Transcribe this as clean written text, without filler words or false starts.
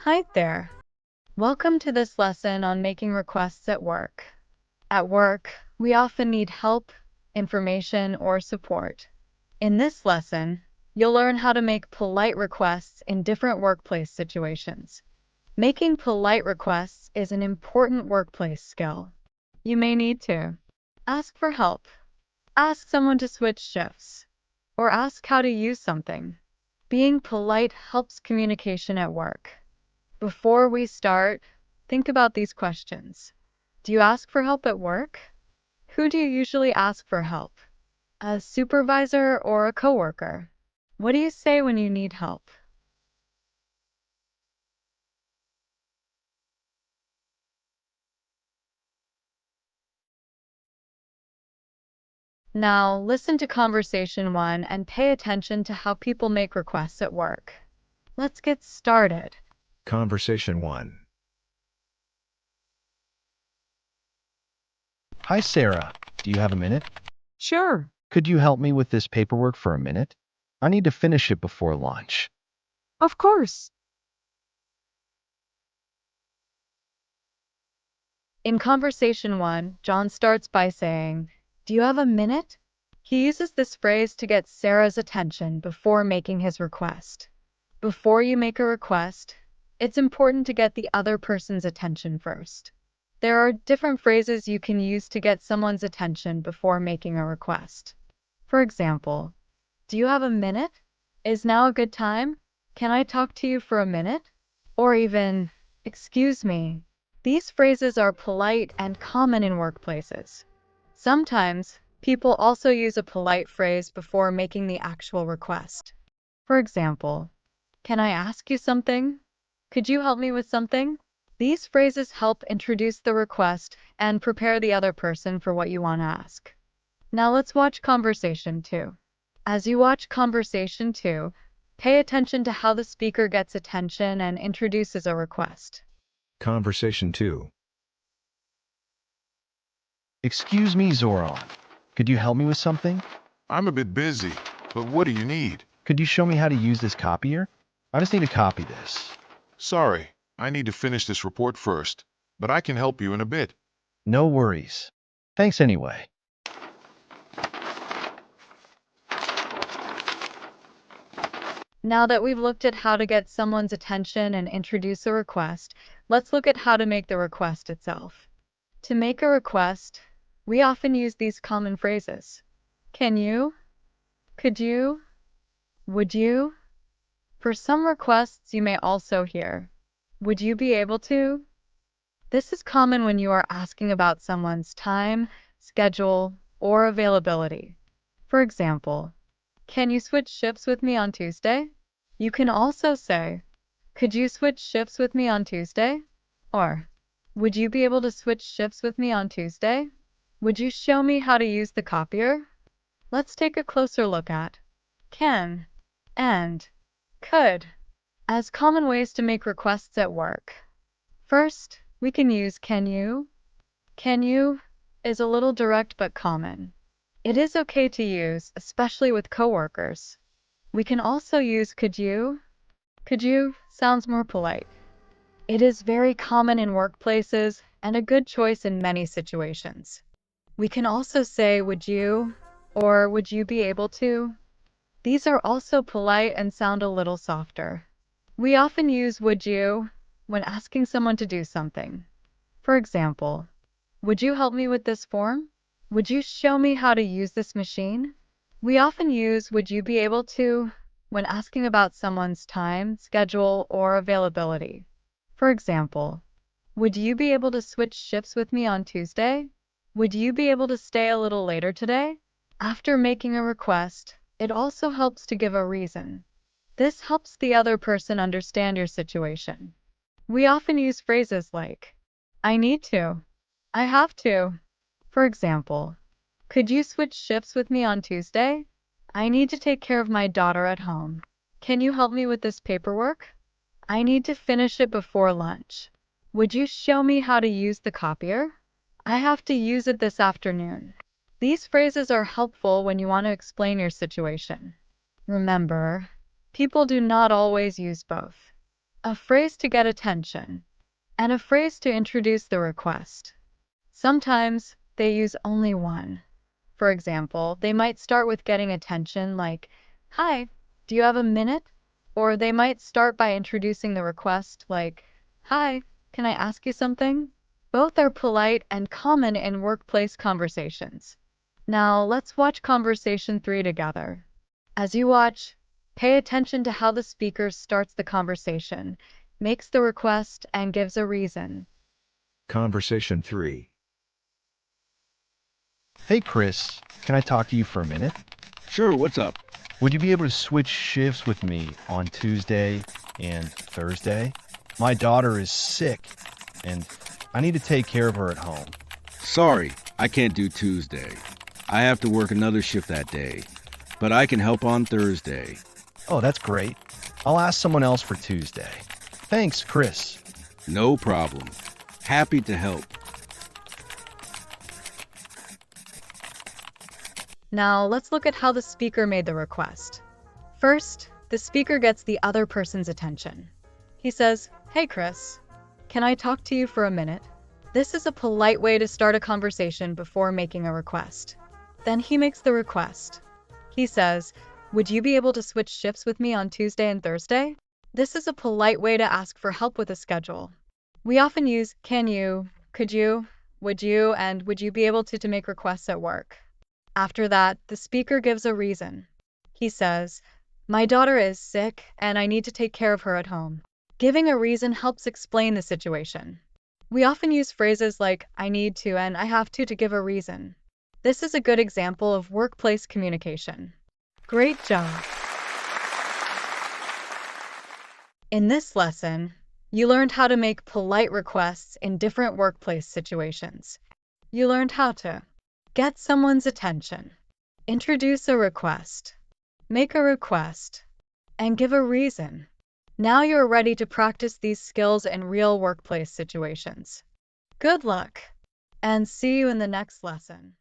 Hi there. Welcome to this lesson on making requests at work. At work, we often need help, information, or support. In this lesson, you'll learn how to make polite requests in different workplace situations. Making polite requests is an important workplace skill. You may need to ask for help, ask someone to switch shifts, or ask how to use something. Being polite helps communication at work. Before we start, think about these questions. Do you ask for help at work? Who do you usually ask for help? A supervisor or a coworker? What do you say when you need help? Now, listen to conversation 1 and pay attention to how people make requests at work. Let's get started. Conversation 1. Hi, Sarah. Do you have a minute? Sure, Could you help me with this paperwork for a minute? I need to finish it before lunch. of course. In conversation 1, John starts by saying, "Do you have a minute?" He uses this phrase to get Sarah's attention before making his request. Before you make a request, it's important to get the other person's attention first. There are different phrases you can use to get someone's attention before making a request. For example, "Do you have a minute? Is now a good time? Can I talk to you for a minute?" Or even, "Excuse me." These phrases are polite and common in workplaces. Sometimes, people also use a polite phrase before making the actual request. For example, "Can I ask you something? Could you help me with something?" These phrases help introduce the request and prepare the other person for what you want to ask. Now let's watch conversation 2. As you watch conversation 2, pay attention to how the speaker gets attention and introduces a request. Conversation 2. Excuse me, Zoran. Could you help me with something? I'm a bit busy, but what do you need? Could you show me how to use this copier? I just need to copy this. Sorry, I need to finish this report first, but I can help you in a bit. No worries. Thanks anyway. Now that we've looked at how to get someone's attention and introduce a request, let's look at how to make the request itself. To make a request, we often use these common phrases. Can you? Could you? Would you? For some requests, you may also hear, "Would you be able to?" This is common when you are asking about someone's time, schedule, or availability. For example, "Can you switch shifts with me on Tuesday?" You can also say, "Could you switch shifts with me on Tuesday?" Or, "Would you be able to switch shifts with me on Tuesday?" Would you show me how to use the copier? Let's take a closer look at can and could as common ways to make requests at work. First, we can use can you. Can you is a little direct but common. It is okay to use, especially with coworkers. We can also use could you. Could you sounds more polite. It is very common in workplaces and a good choice in many situations. We can also say would you or would you be able to. These are also polite and sound a little softer. We often use would you when asking someone to do something. For example, "Would you help me with this form?" "Would you show me how to use this machine?" We often use would you be able to when asking about someone's time, schedule, or availability. For example, "Would you be able to switch shifts with me on Tuesday?" "Would you be able to stay a little later today?" After making a request, it also helps to give a reason. This helps the other person understand your situation. We often use phrases like, "I need to," "I have to." For example, "Could you switch shifts with me on Tuesday? I need to take care of my daughter at home. Can you help me with this paperwork? I need to finish it before lunch. Would you show me how to use the copier? I have to use it this afternoon." These phrases are helpful when you want to explain your situation. Remember, people do not always use both. a phrase to get attention, and a phrase to introduce the request. Sometimes they use only one. For example, they might start with getting attention like, "Hi, do you have a minute?" Or they might start by introducing the request like, "Hi, can I ask you something?" Both are polite and common in workplace conversations. Now let's watch conversation 3 together. As you watch, pay attention to how the speaker starts the conversation, makes the request, and gives a reason. Conversation 3. Hey, Chris, can I talk to you for a minute? Sure, what's up? Would you be able to switch shifts with me on Tuesday and Thursday? My daughter is sick, and I need to take care of her at home. Sorry, I can't do Tuesday. I have to work another shift that day, but I can help on Thursday. Oh, that's great. I'll ask someone else for Tuesday. Thanks, Chris. No problem. Happy to help. Now let's look at how the speaker made the request. First, the speaker gets the other person's attention. He says, "Hey Chris, can I talk to you for a minute?" This is a polite way to start a conversation before making a request. Then he makes the request. He says, "Would you be able to switch shifts with me on Tuesday and Thursday?" This is a polite way to ask for help with a schedule. We often use "can you," "could you," "would you," and "would you be able to make requests at work." After that, the speaker gives a reason. He says, "My daughter is sick and I need to take care of her at home." Giving a reason helps explain the situation. We often use phrases like "I need to" and "I have to" give a reason. This is a good example of workplace communication. Great job! In this lesson, you learned how to make polite requests in different workplace situations. You learned how to get someone's attention, introduce a request, make a request, and give a reason. Now you're ready to practice these skills in real workplace situations. Good luck, and see you in the next lesson.